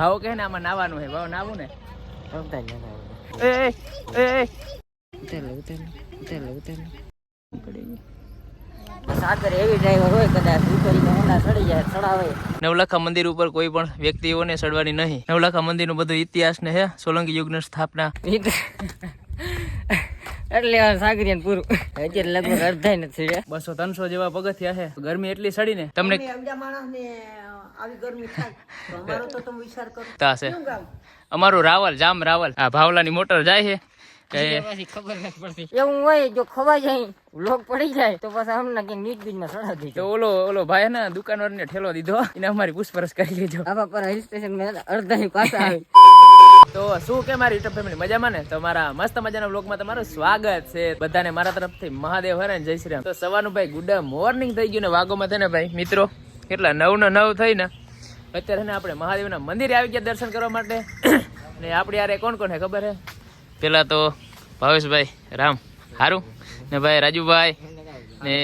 ભાવ કે ને આમાં નાવાનું હે ભાવ નાવું ને સાગર એવી ડ્રાઈવર હોય કદાચ ચડી જાય ચડાવે. નવલખા મંદિર ઉપર કોઈ પણ વ્યક્તિઓને ચડવાની નહીં. નવલખા મંદિર નું બધું ઇતિહાસ ને હે સોલંકી યુગની સ્થાપના એટલે સાગરિયાને પૂરું અત્યારે લગભગ અડધા નથી 200-300 જેવા પગથિયા છે. ગરમી એટલી સડી ને તમને અમારું રાવલ જામ રાવલ આ ભાવલાની મોટર જાય છે ખબર નથી પડતી. એવું હોય જો ખવાઈ જાય લોક પડી જાય તો પછી અમને કે નીચ બીજ માં સડા દે. તો ઓલો ભાઈ ને દુકાનવાળા ને ઠેલો દીધો એને અમારી પૂછપરછ કરી લેજો. આવા પર હિલ સ્ટેશન માં અડધા પાછા આવે. તો શું કે મારી યુટ્યુબ ફેમિલી મજામાં ને? તો મારા મસ્ત મજાના વ્લોગમાં તમારું સ્વાગત છે બધાને મારા તરફથી. મહાદેવ હરે જય શ્રી રામ. તો સવારનું ભાઈ ગુડ મોર્નિંગ થઈ ગયું ને વાગોમાં થઈને ભાઈ મિત્રો કેટલા 9:09 થઈ ને અત્યારે ને આપણે મહાદેવના મંદિરે આવી ગયા દર્શન કરવા માટે. ને આપણે યાર કોણ કોણ હે ખબર હે? પેલા તો ભાવેશભાઈ રામ હારું ને ભાઈ રાજુભાઈ ને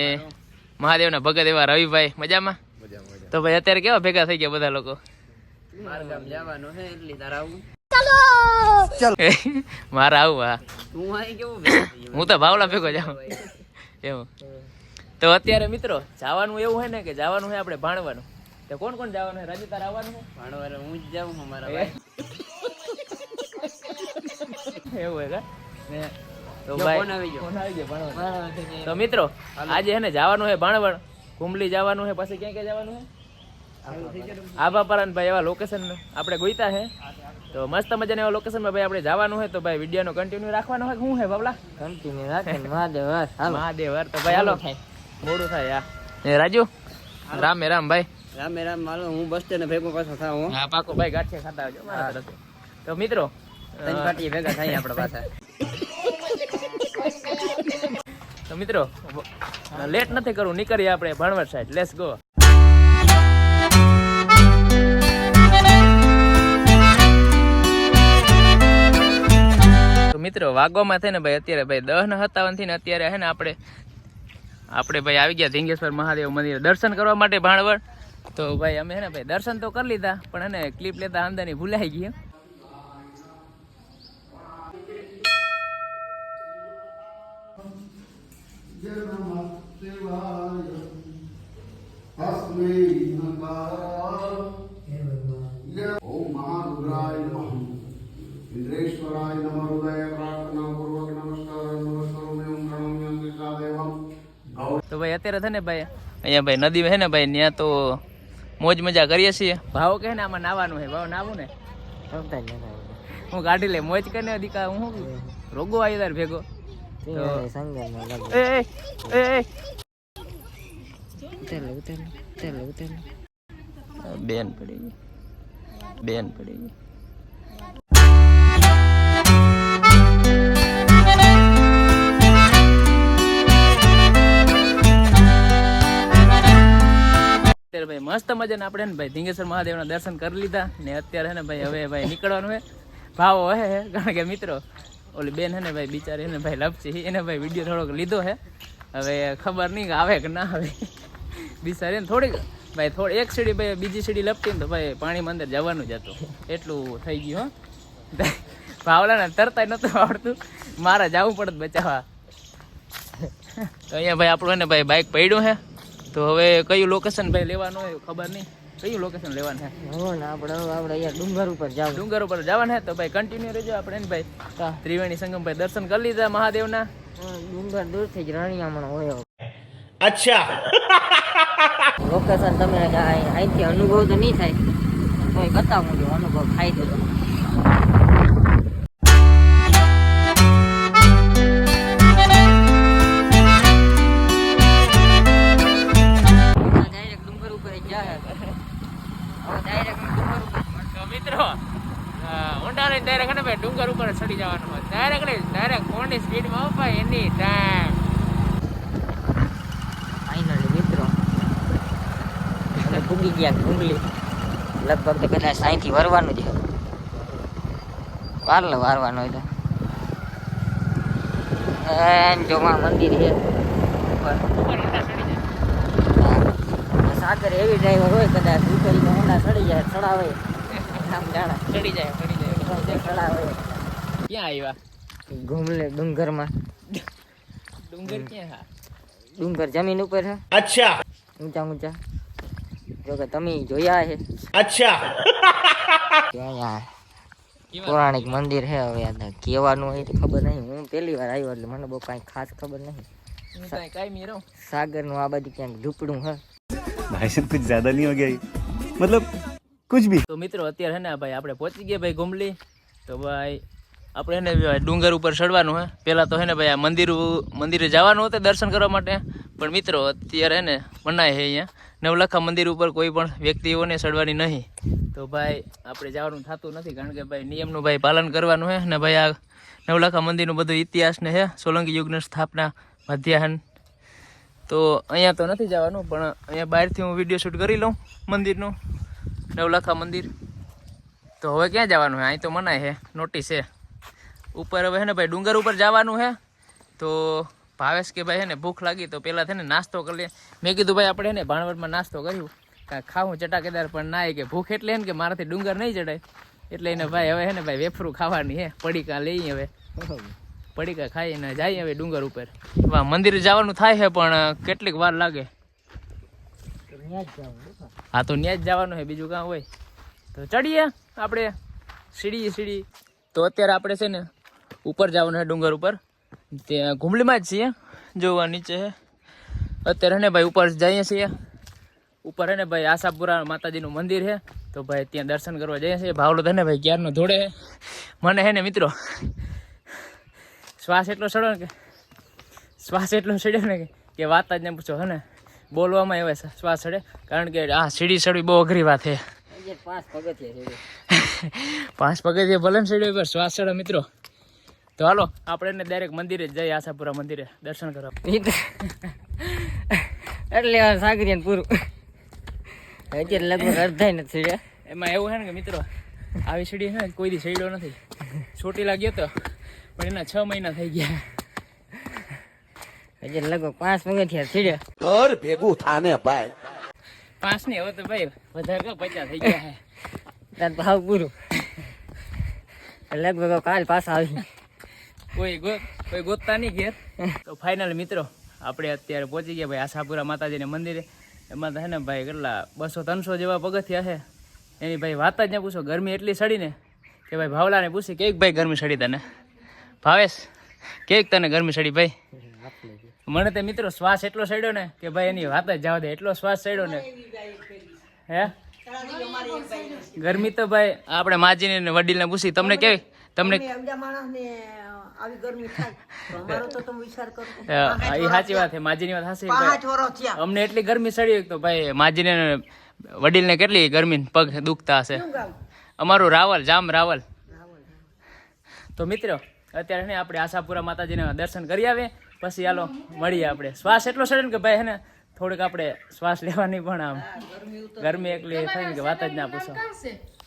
મહાદેવના ભગત એવા રવિભાઈ મજામાં. તો ભાઈ અત્યારે કેવા ભેગા થઈ ગયા બધા લોકો? જવાનું છે એટલે તારા આવું મારા આવું હા હું તો ભાવલા ભેગો જાઉં એવું. તો અત્યારે મિત્રો જવાનું એવું હોય ને કે જવાનું હોય આપણે ભાણવાનું. તો કોણ કોણ જવાનું હોય? રાજુ તારે આવવાનું છે? ભાણવાનું હું જ જાઉં અમારા ભાઈ એવું હોય કા ને તો ભાઈ ફોન આવી ગયો ભાણવણ. તો મિત્રો આજે હે ને જવાનું છે ભાણવણ, કુંબલી જવાનું છે, પછી ક્યાં ક્યાં જવાનું છે? આભાપરા ભાઈ એવા લોકેશન આપણે ગોઈતા છે. તો મસ્ત મજાના એવા લોકેશનમાં ભાઈ આપણે જવાનું હોય તો ભાઈ વિડીયોનો કન્ટિન્યુ રાખવાનો હોય. શું હે બાબલા? કન્ટિન્યુ રાખે મહાદેવ મહાદેવ તો ભાઈ હાલો મોડું થાય યા. એ રાજુ રામે રામ ભાઈ. રામે રામ માલો હું બસ સ્ટેન્ડ ભેગો પાછો થાઉં. હા પાકો ભાઈ ગાંઠિયા ખાતા આવજો મારા તરફથી. તો મિત્રો ત્રણ પાટી ભેગા થાય આપણા પાછા. તો મિત્રો લેટ નથી કરવું, નીકળીએ આપણે ભાણવડ સાઈડ. Let's go. મિત્રો વાગવામાં થાય ને ભાઈ અત્યારે ભાઈ 10:57 થી ને અત્યારે હે ને આપણે ભાઈ આવી ગયા ધીંગેશ્વર મહાદેવ મંદિર દર્શન કરવા માટે ભાણવડ. તો ભાઈ અમે હે ને ભાઈ દર્શન તો કરી લીધા પણ એને ક્લિપ લેતા આમદાની ભૂલાઈ ગઈ. તો ભાઈ અત્યારે છે ને ભાઈ અહીંયા ભાઈ નદી છે ને ભાઈ ત્યાં તો મોજ મજા કરીએ છીએ. ભાવ કે ને આમાં નાવાનું છે. ભાવ નાવું ને હું કાઢી લે મોજ કરીને દીકા હું રોગો આવી તાર ભેગો બેન પડી ગઈ. ભાઈ મસ્ત મજાને આપણે ને ભાઈ ધીંગેશ્વર મહાદેવના દર્શન કરી લીધા ને અત્યારે ને ભાઈ હવે ભાઈ નીકળવાનું હે. ભાવ હે કારણ કે મિત્રો ઓલી બેન હે ને ભાઈ બિચારી ને ભાઈ લપસી એને ભાઈ વિડીયો થોડોક લીધો હે. હવે ખબર નહીં આવે કે ના આવે બિચારી ને થોડીક ભાઈ એક સીડી ભાઈ બીજી સીડી લપટી ને તો ભાઈ પાણીમાં અંદર જવાનું જ હતું એટલું થઈ ગયું. હો ભાવલા ને તરતા નતું આવડતું, મારે જવું પડત બચાવવા. તો અહીંયા ભાઈ આપણું ને ભાઈ બાઇક પડ્યું હે. તો હવે કયું લોકેશન ભાઈ લેવાનું હોય ખબર નહીં, કયું લોકેશન લેવાનું છે? આપણે અહીંયા ડુંગર ઉપર જવાનું છે. તો ભાઈ કન્ટિન્યુ રહેજો. આપણે ને ભાઈ ત્રિવેણી સંગમ ભાઈ દર્શન કરી લીધા મહાદેવના. ડુંગર દૂરથી જ રણિયામણ હોય. અચ્છા લોકેશન તમે અહીંથી અનુભવ તો નહીં થાય તો બતાવું જો અનુભવ થાય તો. ડુંગર ઉપર ચડી જવાનું હોય ડાયરેક્ટ ફોનની સ્પીડમાં ભાઈ એની ટાઈમ. ફાઇનલી મિત્રો ભૂગી ગયા ડુંગળી. લગભગ તો કદાચ અહીંથી વરવાનું છે. વારવાનું હોય તો જોવા મંદિર છે. સાગર એવી ડ્રાઈવર હોય કદાચ ઉતરીને ઊંડા ચડી જાય ચડાવે આમ જાણા ચડી જાય ખડા હોય ક્યાં આવ્યા ઘૂમલે ડુંગરમાં ડુંગર ક્યાં હા ડુંગર જમીન ઉપર છે अच्छा ઊંચા ઊંચા જો કે તમે જોયા છે अच्छा ત્યાં પૌરાણિક મંદિર છે હવે આ કહેવાનું હોય તો ખબર નહીં હું પહેલી વાર આવ્યો એટલે મને બહુ કાંઈ ખાસ ખબર નહીં હું કાંઈ કાંઈ રહું સાગરનું આ બાજુ ક્યાંક ઝૂંપડું છે भाई साहब कुछ ज्यादा नहीं हो गया ये? मतलब कुछ भी તો મિત્રો અત્યારે હે ને ભાઈ આપણે પહોંચી ગયા ભાઈ ગુમલી તો ભાઈ આપણે હે ને ડુંગર ઉપર ચડવાનું હે પહેલાં તો હે ને ભાઈ આ મંદિરે જવાનું હતું દર્શન કરવા માટે પણ મિત્રો અત્યારે હે ને મનાય છે અહીંયા નવલખા મંદિર ઉપર કોઈ પણ વ્યક્તિઓને ચડવાની નહીં તો ભાઈ આપણે જવાનું થતું નથી કારણ કે ભાઈ નિયમનું ભાઈ પાલન કરવાનું છે ને ભાઈ આ નવલખા મંદિરનું બધું ઇતિહાસ ને છે સોલંકી યુગની સ્થાપના મધ્યાહન તો અહીંયા તો નથી જવાનું પણ અહીંયા બહારથી હું વિડીયો શૂટ કરી લઉં મંદિરનું નવલખા મંદિર તો હવે ક્યાં જવાનું છે અહીં તો મનાય છે નોટિસ છે ઉપર હવે છે ને ભાઈ ડુંગર ઉપર જવાનું છે તો ભાવેશ કે ભાઈ છે ને ભૂખ લાગી તો પહેલાં છે ને નાસ્તો કરી લે મેં કીધું ભાઈ આપણે છે ને ભાણવડમાં નાસ્તો કર્યું કાંઈ ખાવું ચટાકેદાર પણ ના કે ભૂખ એટલે ને કે મારાથી ડુંગર નહીં ચડાય એટલે એને ભાઈ હવે છે ને ભાઈ વેફરું ખાવાની છે પડીકા લઈએ હવે પડીકા ખાઈને જઈએ હવે ડુંગર ઉપર વાહ મંદિરે જવાનું થાય છે પણ કેટલીક વાર લાગે હા તો ત્યાં જ જવાનું છે બીજું કાં હોય તો ચડીએ આપણે સીડી તો અત્યારે આપણે છે ને ઉપર જવાનું છે ડુંગર ઉપર ત્યાં ઘુમલીમાં જ છીએ જોવા નીચે છે અત્યારે ને ભાઈ ઉપર જઈએ છીએ ઉપર હે ને ભાઈ આશાપુરા માતાજીનું મંદિર છે તો ભાઈ ત્યાં દર્શન કરવા જઈએ છીએ ભાવલો તો ને ભાઈ ક્યારનો ધોડે છે મને હે ને મિત્રો શ્વાસ એટલો ચડ્યો ને કે વાત જ ને પૂછો હે ને બોલવામાં આવે શ્વાસ ચડે કારણ કે આ સીડી ચડવી બહુ અઘરી વાત છે 5 પગથિયે ભલે ને સીડી પર શ્વાસ ચડે મિત્રો તો હાલો આપણે એને ડાયરેક્ટ મંદિરે જ જઈએ આશાપુરા મંદિરે દર્શન કરવા એટલે સાગરિયાને પૂરું અત્યારે લગભગ અડધાય નથી સીડ્યા એમાં એવું છે ને કે મિત્રો આવી સીડી છે ને કોઈ દી સીડ્યો નથી ચોટી લાગ્યો તો પણ એના 6 મહિના થઈ ગયા અત્યારે લગભગ 5 પગથિયા સીડ્યા और भेगू थाने भाई 5 ને હવે તો ભાઈ વધારે 50 થઈ ગયા છે તાર ભાવ પૂરું લગભગ કાલ પાછા આવી કોઈ ગોતતા નહીં ઘેર તો ફાઇનલ મિત્રો આપણે અત્યારે પહોંચી ગયા ભાઈ આશાપુરા માતાજીના મંદિરે એમાં તો હે ને ભાઈ કેટલા 200-300 જેવા પગથિયા છે એની ભાઈ વાત જ ને પૂછો ગરમી એટલી સડીને કે ભાઈ ભાવલાને પૂછી કેક ભાઈ ગરમી સડી તને ભાવેશ કેક તને ગરમી સડી ભાઈ મને તો મિત્રો શ્વાસ એટલો સડ્યો ને કે ભાઈ એની વાત જ જવા દે એટલો શ્વાસ સડ્યો ને હે ગરમી તો ભાઈ આપણે માજીને વડીલને પૂછી તમને કેવી તમને એ સાચી વાત છે માજીની વાત સાચી અમને એટલી ગરમી સડી તો ભાઈ માજીને વડીલને કેટલી ગરમી પગ દુખતા હશે અમારું રાવલ તો મિત્રો અત્યારે ને આપણે આશાપુરા માતાજીના દર્શન કરી આવે પછી હાલો મળીએ આપણે શ્વાસ એટલો સડે ને કે ભાઈ હે ને થોડીક આપણે શ્વાસ લેવાની પણ આમ ગરમી એકલી થાય ને કે વાત જ ના પૂછો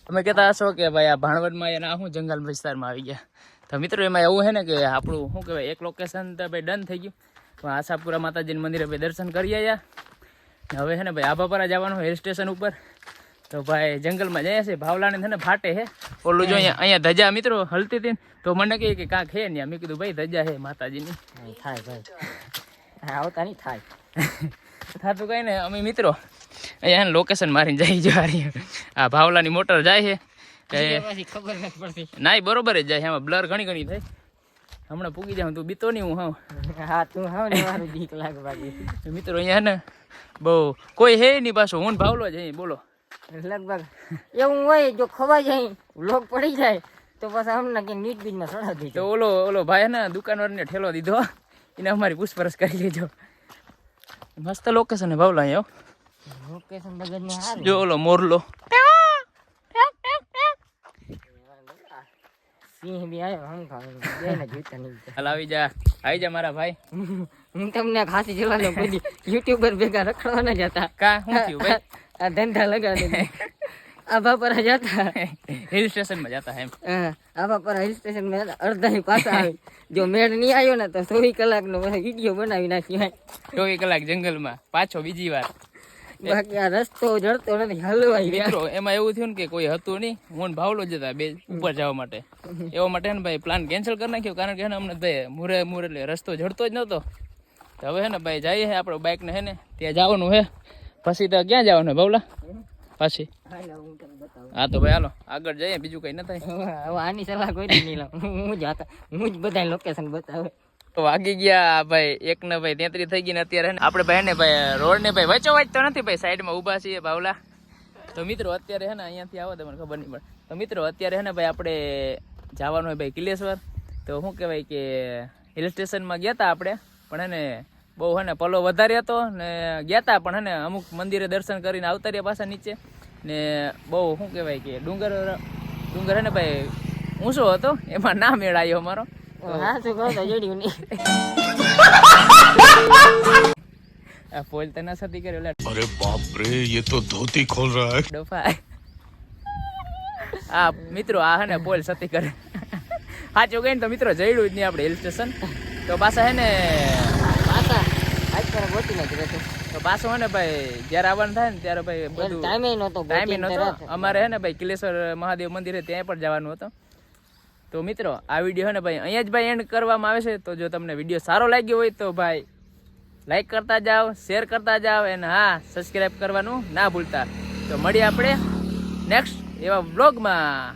તમે કહેતા હશો કે ભાઈ આ ભાણવડમાં એના શું જંગલ વિસ્તારમાં આવી ગયા તો મિત્રો એમાં એવું છે ને કે આપણું શું કહેવાય એક લોકેશન તો ભાઈ ડન થઈ ગયું આશાપુરા માતાજીના મંદિરે ભાઈ દર્શન કરી આવ્યા હવે છે ને ભાઈ આભાપરા જવાનું હિલ સ્ટેશન ઉપર તો ભાઈ જંગલમાં જઈએ છીએ ભાવલાને છે ને ફાટે છે ઓલું જો અહીંયા ધજા મિત્રો હલતી હતી તો મને કહે કે કાંક હે ને મેં કીધું ભાઈ ધજા છે માતાજીની થાય ભાઈ આવતા નહીં થાય થતું કઈ ને અમે મિત્રો અહીંયા લોકેશન મારીને જઈ જવારી આ ભાવલાની મોટર જાય છે ખબર નથી પડતી ના બરોબર જ જાય એમાં બ્લર ઘણી થાય હમણાં પૂગી જાઉં તું બીતો નહીં હું હા તું હા ને મારું બીક લાગે બાકી મિત્રો અહીંયા ને બહુ કોઈ હે નહીં પાછો હું ભાવલો જ અહીં બોલો લગભગ એવું હોય જો ખવાઈ જાય લોક પડી જાય તો પછી હમણાં કે નીટ બીજમાં સડા તો ઓલો ભાઈ ને દુકાનવાળાને ઠેલો દીધો એને અમારી પૂછપરછ કરી લેજો મસ્ત લોકેશન હે ભાવલા અહીંયા લોકેશન બગડને હારું જો ઓલો મોરલો સિંહ બી આવ્યો હમ ખાવાનું બેને જોઈતા નહીં હાલ આવી જા મારા ભાઈ હું તમને ખાસી જોવાનો કોઈ યુટ્યુબર ભેગા રખડવાના જ હતા કા શું થયું ભાઈ આ ધંધા લગાડી આભા પર જતા હિલ સ્ટેશનમાં જતા એમ આભા પર હિલ સ્ટેશન માં અડધા પાછા આવે જો મેળ નહીં આવ્યો ને તો 24 કલાકનો વિડીયો બનાવી નાખ્યો 24 કલાક જંગલમાં પાછો બીજી વાર બાકી આ રસ્તો જડતો નથી હલવાઈ ગયા. મિત્રો એમાં એવું થયું ને કે કોઈ હતું નહીં, હું ને ભાવલો જ હતા બે ઉપર જવા માટે. એવા માટે ને ભાઈ પ્લાન કેન્સલ કરી નાખ્યો, કારણ કે હે ને અમને ભાઈ મુરે એટલે રસ્તો જડતો જ નહોતો. તો હવે હે ને ભાઈ જઈએ હે આપણે બાઇક ને હે ને ત્યાં જવાનું હે. પછી તો ક્યાં જવાનું હે ભાવલા પાછી? હા તો ભાઈ હાલો આગળ જઈએ, બીજું કઈ ન થાય. હવે આની સલાહ કોઈ નહીં લઉં. હું જ બધા લોકેશન બતાવે. તો વાગી ગયા ભાઈ 1 ને ભાઈ 33 થઈ ગઈ ને અત્યારે આપણે ભાઈ ને ભાઈ રોડ ને ભાઈ વચ્ચો વચ તો નથી ભાઈ, સાઈડમાં ઊભા છીએ ભાવલા. તો મિત્રો અત્યારે હે ને અહીંયાથી આવો તો મને ખબર નહીં પડે. તો મિત્રો અત્યારે હે ને ભાઈ આપણે જવાનું હોય ભાઈ કિલેશ્વર. તો શું કહેવાય કે હિલ સ્ટેશનમાં ગયા હતા આપણે, પણ હે ને બહુ હે ને પલો વધારે હતો ને ગયા હતા, પણ હે ને અમુક મંદિરે દર્શન કરીને આવતા રહ્યા પાછા નીચે. ને બહુ શું કહેવાય કે ડુંગર હે ને ભાઈ ઊંચો હતો, એમાં ના મેળ આવ્યો અમારો. હા શું કહો તો જડ્યું નહીં. આ પોલ તને સતી કર્યો લે अरे बाप रे ये तो धोती खोल रहा है ડોફા. આ મિત્રો આ હે ને પોલ સતી કરે. સાચું કહીને તો મિત્રો જઈડું જ નહીં આપણે હિલ સ્ટેશન. તો પાછા હે ને પાછા આજ કરે ગોતી નથી રહેતું. તો પાછો હે ને ભાઈ જ્યારે આવવાનું થાય ને ત્યારે ભાઈ બધું ટાઈમે નહોતો. ટાઈમે નહોતો. અમારે હે ને ભાઈ કિલેશ્વર મહાદેવ મંદિર છે ત્યાં પણ જવાનું હતું. તો મિત્રો આ વિડીયો હે ને ભાઈ અહીંયા જ ભાઈ એન્ડ કરવામાં આવે છે. તો જો તમને વિડીયો સારો લાગ્યો હોય તો ભાઈ લાઈક કરતા જાઓ, શેર કરતા જાઓ અને હા સબસ્ક્રાઈબ કરવાનું ના ભૂલતા. તો મળીએ આપણે નેક્સ્ટ એવા વ્લોગમાં.